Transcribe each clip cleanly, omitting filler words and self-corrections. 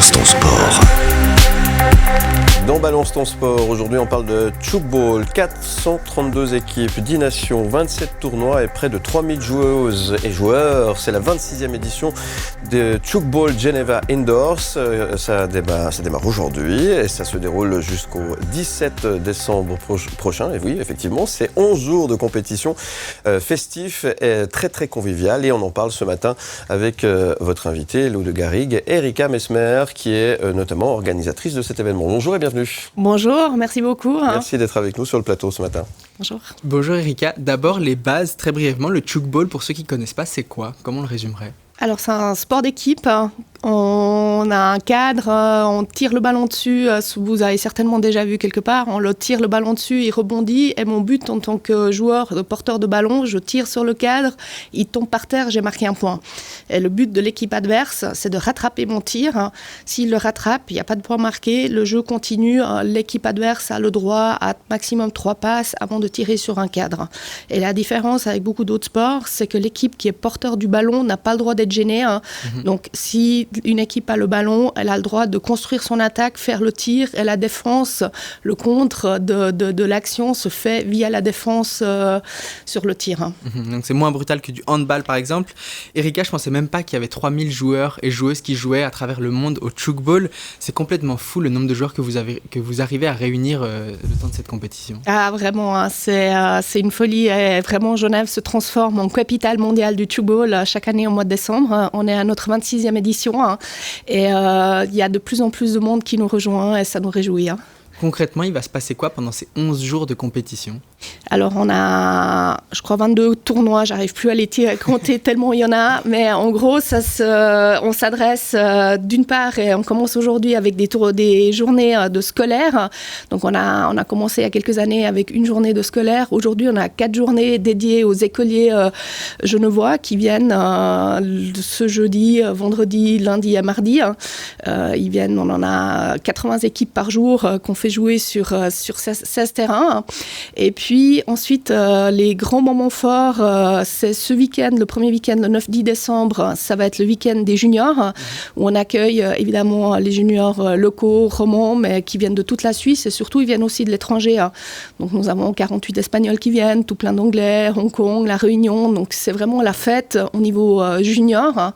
Balance ton sport. Dans Balance ton sport, aujourd'hui on parle de Tchoukball, 432 équipes, 10 nations, 27 tournois et près de 3000 joueuses et joueurs. C'est la 26e édition de Tchoukball Geneva Indoors. Ça démarre aujourd'hui et ça se déroule jusqu'au 17 décembre prochain. Et oui, effectivement, c'est 11 jours de compétition festif et très très convivial. Et on en parle ce matin avec votre invitée, Lou de Garrigue, Erika Mesmer, qui est notamment organisatrice de cet événement. Bonjour et bienvenue. Bonjour, merci beaucoup. Merci d'être avec nous sur le plateau ce matin. Bonjour. Bonjour Erika. D'abord, les bases, très brièvement, le Tchoukball, pour ceux qui ne connaissent pas, c'est quoi ? Comment on le résumerait ? Alors, c'est un sport d'équipe. On a un cadre, on tire le ballon dessus. Vous avez certainement déjà vu quelque part. On le tire le ballon dessus, il rebondit. Et mon but en tant que joueur, porteur de ballon, je tire sur le cadre, il tombe par terre, j'ai marqué un point. Et le but de l'équipe adverse, c'est de rattraper mon tir. S'il le rattrape, il n'y a pas de point marqué. Le jeu continue. L'équipe adverse a le droit à maximum 3 passes avant de tirer sur un cadre. Et la différence avec beaucoup d'autres sports, c'est que l'équipe qui est porteur du ballon n'a pas le droit d'être gênée. Donc, si une équipe a le ballon, elle a le droit de construire son attaque, faire le tir, et la défense, le contre de l'action se fait via la défense sur le tir. Donc c'est moins brutal que du handball par exemple. Erika, je pensais même pas qu'il y avait 3000 joueurs et joueuses qui jouaient à travers le monde au Tchoukball. C'est complètement fou le nombre de joueurs que vous arrivez à réunir le temps de cette compétition. Ah vraiment, c'est une folie. Et vraiment, Genève se transforme en capitale mondiale du Tchoukball chaque année au mois de décembre. On est à notre 26e édition et il y a de plus en plus de monde qui nous rejoint et ça nous réjouit. Concrètement, il va se passer quoi pendant ces 11 jours de compétition ? Alors, on a, je crois, 22 tournois. J'arrive plus à les compter tellement il y en a. Mais en gros, on s'adresse d'une part, et on commence aujourd'hui avec des journées de scolaires. Donc, on a commencé il y a quelques années avec une journée de scolaire. Aujourd'hui, on a 4 journées dédiées aux écoliers genevois qui viennent ce jeudi, vendredi, lundi et mardi. Ils viennent, on en a 80 équipes par jour qu'on fait jouer sur 16 terrains. Et puis ensuite, les grands moments forts, c'est ce week-end, le premier week-end, le 9-10 décembre, ça va être le week-end des juniors, où on accueille évidemment les juniors locaux, romans, mais qui viennent de toute la Suisse, et surtout ils viennent aussi de l'étranger. Donc nous avons 48 Espagnols qui viennent, tout plein d'Anglais, Hong Kong, La Réunion, donc c'est vraiment la fête au niveau junior,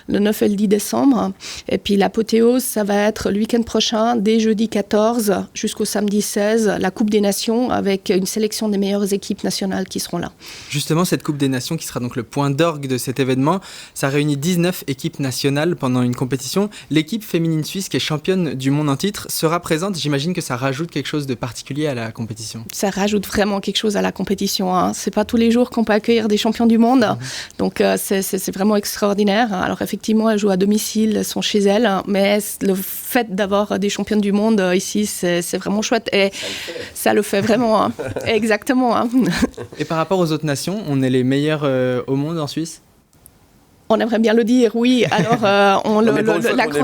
le 9 et le 10 décembre. Et puis l'apothéose, ça va être le week-end prochain, dès jeudi 14 jusqu'au samedi 16, la Coupe des Nations, avec une sélection des meilleures équipes nationales qui seront là. Justement, cette Coupe des Nations qui sera donc le point d'orgue de cet événement, ça réunit 19 équipes nationales pendant une compétition. L'équipe féminine suisse qui est championne du monde en titre sera présente. J'imagine que ça rajoute quelque chose de particulier à la compétition. Ça rajoute vraiment quelque chose à la compétition. C'est pas tous les jours qu'on peut accueillir des champions du monde. Donc c'est vraiment extraordinaire. Alors effectivement, elles jouent à domicile, elles sont chez elles, mais le fait d'avoir des championnes du monde ici, c'est vraiment chouette. Et ça le fait vraiment. Exactement. Et par rapport aux autres nations, on est les meilleurs au monde en Suisse ? On aimerait bien le dire, oui. Alors, on est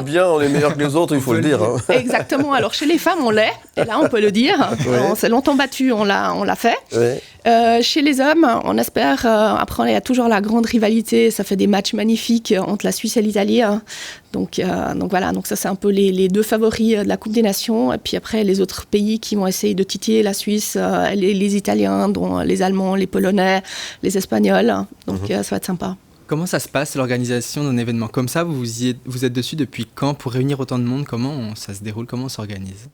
bien, on est meilleur que les autres, il faut le dire. Exactement. Alors, chez les femmes, on l'est. Et là, on peut le dire. Ouais. On s'est longtemps battu, on l'a fait. Ouais. Chez les hommes, on espère. Après, il y a toujours la grande rivalité. Ça fait des matchs magnifiques entre la Suisse et l'Italie. Donc voilà. Donc ça, c'est un peu les deux favoris de la Coupe des Nations. Et puis après, les autres pays qui vont essayer de titiller la Suisse, les Italiens, dont les Allemands, les Polonais, les Espagnols. Donc ça va être sympa. Comment ça se passe, l'organisation d'un événement comme ça ? Vous êtes dessus depuis quand pour réunir autant de monde ? Comment ça se déroule ? Comment on s'organise ?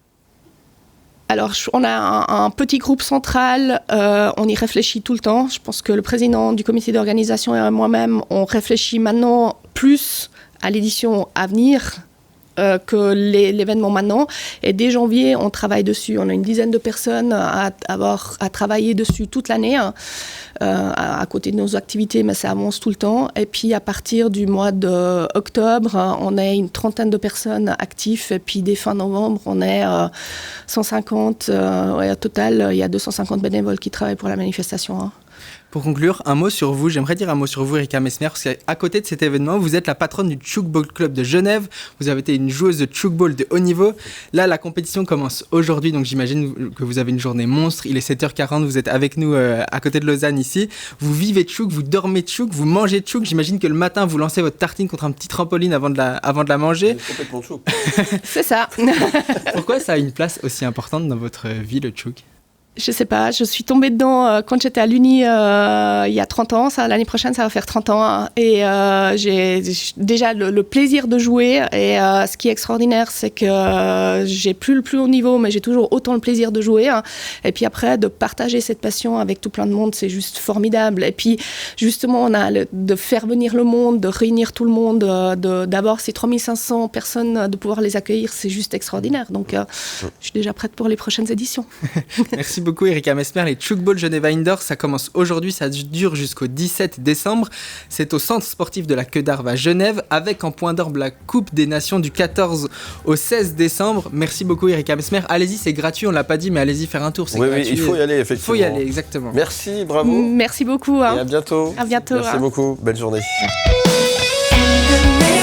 Alors, on a un petit groupe central, on y réfléchit tout le temps. Je pense que le président du comité d'organisation et moi-même, on réfléchit maintenant plus à l'édition à venir que l'événement maintenant. Et dès janvier, on travaille dessus. On a une dizaine de personnes à travailler dessus toute l'année, à côté de nos activités, mais ça avance tout le temps. Et puis, à partir du mois d'octobre, on est une trentaine de personnes actives. Et puis, dès fin novembre, on est 150. Au total, il y a 250 bénévoles qui travaillent pour la manifestation. Pour conclure, un mot sur vous. J'aimerais dire un mot sur vous, Erika Messmer, parce qu'à côté de cet événement, vous êtes la patronne du Tchoukball Club de Genève. Vous avez été une joueuse de tchoukball de haut niveau. Là, la compétition commence aujourd'hui, donc j'imagine que vous avez une journée monstre. Il est 7h40, vous êtes avec nous à côté de Lausanne ici. Vous vivez tchouk, vous dormez tchouk, vous mangez tchouk. J'imagine que le matin, vous lancez votre tartine contre un petit trampoline avant de la manger. C'est complètement tchouk. C'est ça. Pourquoi ça a une place aussi importante dans votre vie, le tchouk ? Je sais pas, je suis tombée dedans quand j'étais à l'Uni il y a 30 ans. L'année prochaine, ça va faire 30 ans. Et j'ai déjà le plaisir de jouer. Et ce qui est extraordinaire, c'est que j'ai plus le plus haut niveau, mais j'ai toujours autant le plaisir de jouer. Et puis après, de partager cette passion avec tout plein de monde, c'est juste formidable. Et puis, justement, on a de faire venir le monde, de réunir tout le monde, d'avoir ces 3500 personnes, de pouvoir les accueillir, c'est juste extraordinaire. Donc, je suis déjà prête pour les prochaines éditions. Merci beaucoup Erika Messmer. Les Tchoukball Genève Indoor, ça commence aujourd'hui, ça dure jusqu'au 17 décembre. C'est au centre sportif de la Queue d'Arve à Genève, avec en point d'orbe la Coupe des Nations du 14 au 16 décembre. Merci beaucoup Erika Messmer. Allez-y, c'est gratuit, on l'a pas dit, mais allez-y faire un tour, c'est gratuit. Oui, il faut y aller effectivement. Il faut y aller, exactement. Merci, bravo. Merci beaucoup. Et à bientôt. À bientôt. Merci beaucoup, belle journée. Merci.